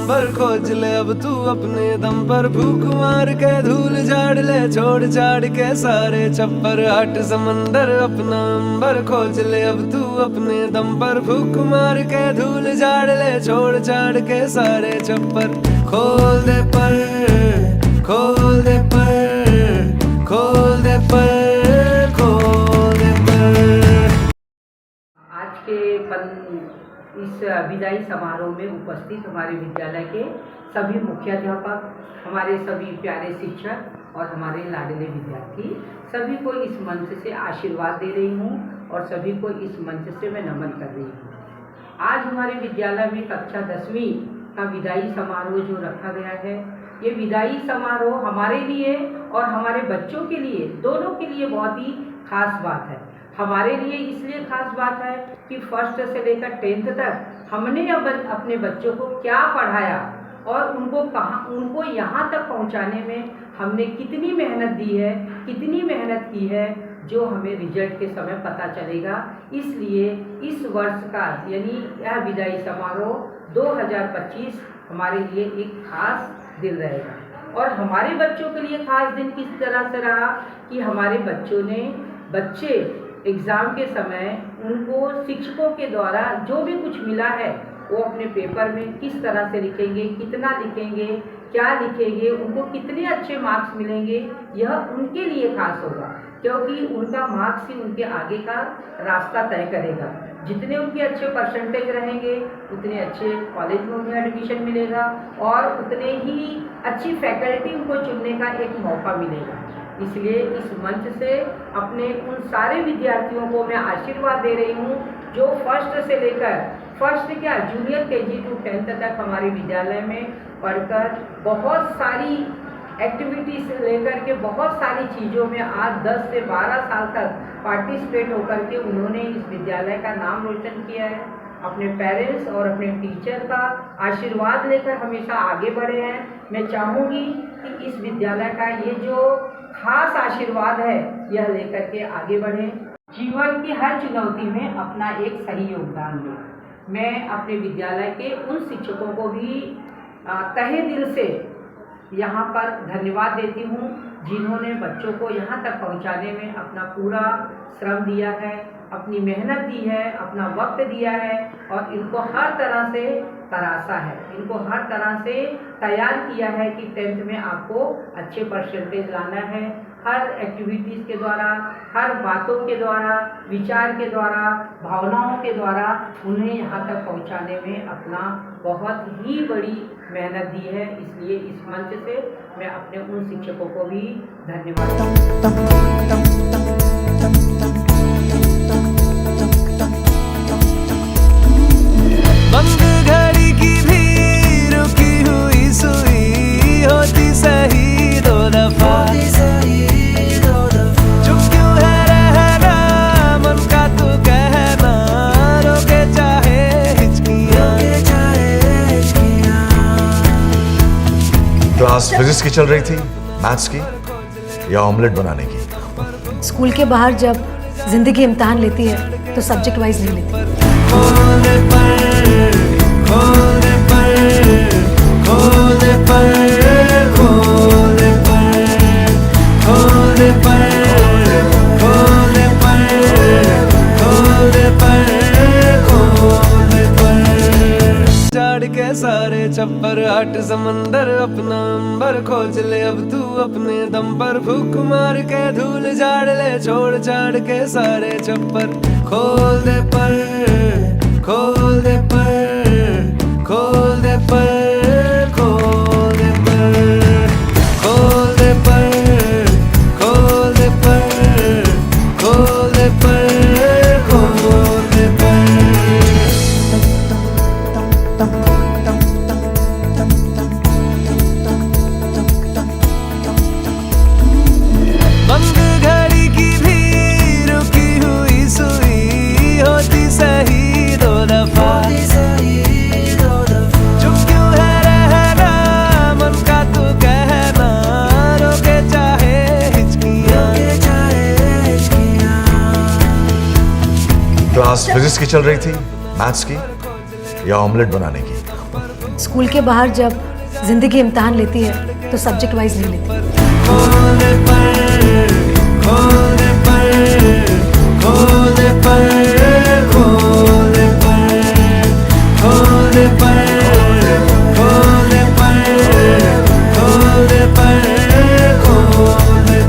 Number खोज ले अब तू अपने दम पर, भूख मार के धूल झाड़ ले, छोड़ छाड़ के सारे छप्पर, हट समंदर अपना अंबर खोज ले अब तू अपने दम पर, भूख मार के धूल झाड़ ले, छोड़ छाड़ के सारे छप्पर, खोल दे पर, खोल दे पर, खोल दे पर, खोल दे पर। आज के इस विदाई समारोह में उपस्थित हमारे विद्यालय के सभी मुख्याध्यापक, हमारे सभी प्यारे शिक्षक और हमारे लाडले विद्यार्थी, सभी को इस मंच से आशीर्वाद दे रही हूँ और सभी को इस मंच से मैं नमन कर रही हूँ। आज हमारे विद्यालय में कक्षा 10वीं का विदाई समारोह जो रखा गया है, ये विदाई समारोह हमारे लिए और हमारे बच्चों के लिए, दोनों के लिए बहुत ही खास बात है। हमारे लिए इसलिए खास बात है कि फर्स्ट से लेकर 10th तक हमने अपने बच्चों को क्या पढ़ाया और उनको यहाँ तक पहुँचाने में हमने कितनी मेहनत दी है, कितनी मेहनत की है, जो हमें रिजल्ट के समय पता चलेगा। इसलिए इस वर्ष का यानी यह विदाई समारोह 2025 हमारे लिए एक खास दिन रहेगा। और हमारे बच्चों के लिए खास दिन किस तरह से रहा कि हमारे बच्चे एग्ज़ाम के समय उनको शिक्षकों के द्वारा जो भी कुछ मिला है वो अपने पेपर में किस तरह से लिखेंगे, कितना लिखेंगे, क्या लिखेंगे, उनको कितने अच्छे मार्क्स मिलेंगे, यह उनके लिए खास होगा, क्योंकि उनका मार्क्स ही उनके आगे का रास्ता तय करेगा। जितने उनके अच्छे परसेंटेज रहेंगे उतने अच्छे कॉलेज में उन्हें एडमिशन मिलेगा और उतने ही अच्छी फैकल्टी उनको चुनने का एक मौका मिलेगा। इसलिए इस मंच से अपने उन सारे विद्यार्थियों को मैं आशीर्वाद दे रही हूँ जो जूनियर KG to 10th तक हमारे विद्यालय में पढ़कर बहुत सारी एक्टिविटीज लेकर के बहुत सारी चीज़ों में आज 10 से 12 साल तक पार्टिसिपेट होकर के उन्होंने इस विद्यालय का नाम रोशन किया है। अपने पेरेंट्स और अपने टीचर का आशीर्वाद लेकर हमेशा आगे बढ़े हैं। मैं चाहूँगी कि इस विद्यालय का ये जो खास आशीर्वाद है यह लेकर के आगे बढ़ें, जीवन की हर चुनौती में अपना एक सही योगदान दें। मैं अपने विद्यालय के उन शिक्षकों को भी तहे दिल से यहाँ पर धन्यवाद देती हूँ जिन्होंने बच्चों को यहाँ तक पहुँचाने में अपना पूरा श्रम दिया है, अपनी मेहनत दी है, अपना वक्त दिया है और इनको हर तरह से तराशा है, इनको हर तरह से तैयार किया है कि 10th में आपको अच्छे परसेंटेज लाना है। हर एक्टिविटीज़ के द्वारा, हर बातों के द्वारा, विचार के द्वारा, भावनाओं के द्वारा उन्हें यहाँ तक पहुँचाने में अपना बहुत ही बड़ी मेहनत दी है। इसलिए इस मंच से मैं अपने उन शिक्षकों को भी धन्यवाद बंद घड़ी की भी रुकी हुई सुई होती सही दो दफा, चुप क्यों है रहना मन का तू कहना, रोके चाहे हिचकियां। क्लास फिजिक्स की चल रही थी, मैथ्स की या ऑमलेट बनाने की? स्कूल के बाहर जब जिंदगी इम्तिहान लेती है तो सब्जेक्ट वाइज नहीं लेती। खोल दे पर, खोल दे पर, खोल दे पर, खोल दे पर, खोल दे पर, खोल दे पर, खोल दे पर, खोल दे पर। झाड़ के सारे छप्पर, हट समंदर अपना अंबर खोज ले अब तू अपने दम पर, भूख मार के धूल झाड़ ले, छोड़ छाड़ के सारे छप्पर, खोल दे पर, खोल दे पर, खोल दे पर, खोल दे पर, खोल दे पर, खोल दे पर, खोल दे पर, खोल दे पर। बंद घड़ी की भी रुकी हुई सुई होती सही दो दफा, चुप क्यों है रहना मन का तू कहना, रोके चाहे हिचकियां। क्लास फिजिक्स की चल रही थी, मैथ्स की या ऑमलेट बनाने की? स्कूल के बाहर जब जिंदगी इम्तिहान लेती है तो सब्जेक्ट वाइज नहीं लेती। खोले पर खोले पर खोले पर खोले पर खोले पर खोले पर खोले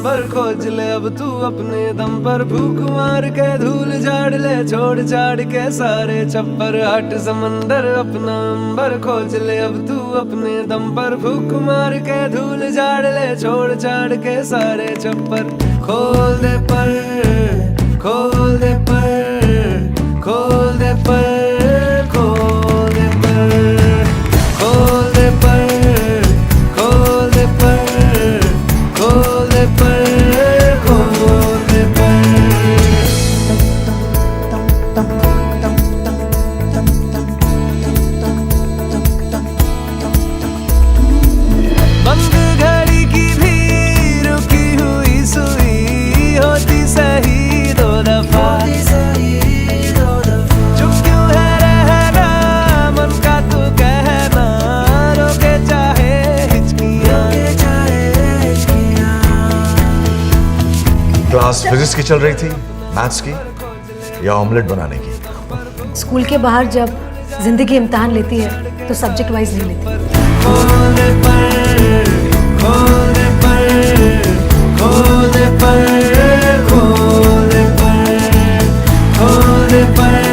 पर खोज ले अब तू अपने दम पर भूख मार के धूल झाड़ ले छोड़ छाड़ के सारे छप्पर हट समंदर अपना अंबर खोज ले अब तू अपने दम पर भूख मार के धूल झाड़ ले छोड़ छाड़ के सारे छप्पर खोल दे पर खोल दे पर खोल दे पर खोल दे पर खोल दे पर खोल दे पर खोल दे पर खोल दे पर बंद घड़ी की भी रुकी हुई सुई होती सही दो दफा चुप क्यों है रहना मन का तू कहना रोके चाहे हिचकियां क्लास फिजिक्स की चल रही थी, मैथ्स की या ऑमलेट बनाने की? स्कूल के बाहर जब जिंदगी इम्तिहान लेती है तो सब्जेक्ट वाइज नहीं लेती। खोले पर खोले पर खोले पर खोले पर खोले पर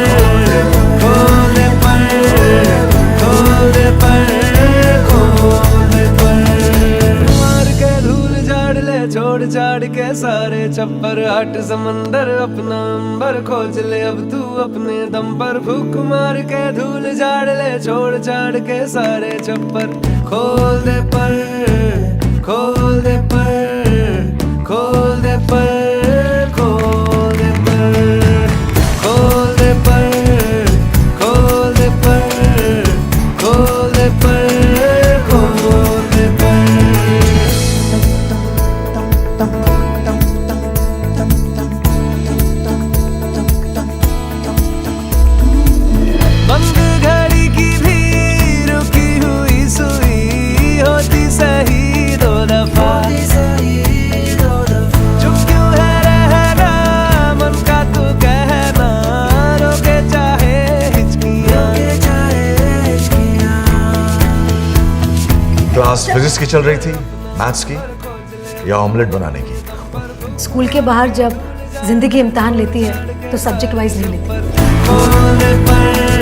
खोले पर खोले पर खोले पर मार के धूल झाड़ ले छोड़ छाड़ के सारे छप्पर हट समंदर अपना अंबर खोज ले अब तू अपने दम पर भूख मार के धूल झाड़ ले छोड़ छाड़ के सारे छप्पर खोल दे पर खोल दे पर खोल दे पर खोल दे पर खोल दे पर खोल दे पर खोल दे पर खोल दे पर बंद घड़ी की भी रुकी हुई सुई होती सही दो दफा चुप क्यों है रहना मन का तू कहना रोके चाहे हिचकियां क्लास फिजिक्स की चल रही थी, मैथ्स की या ऑमलेट बनाने की? स्कूल के बाहर जब जिंदगी इम्तिहान लेती है तो सब्जेक्ट वाइज नहीं लेती। खोले पर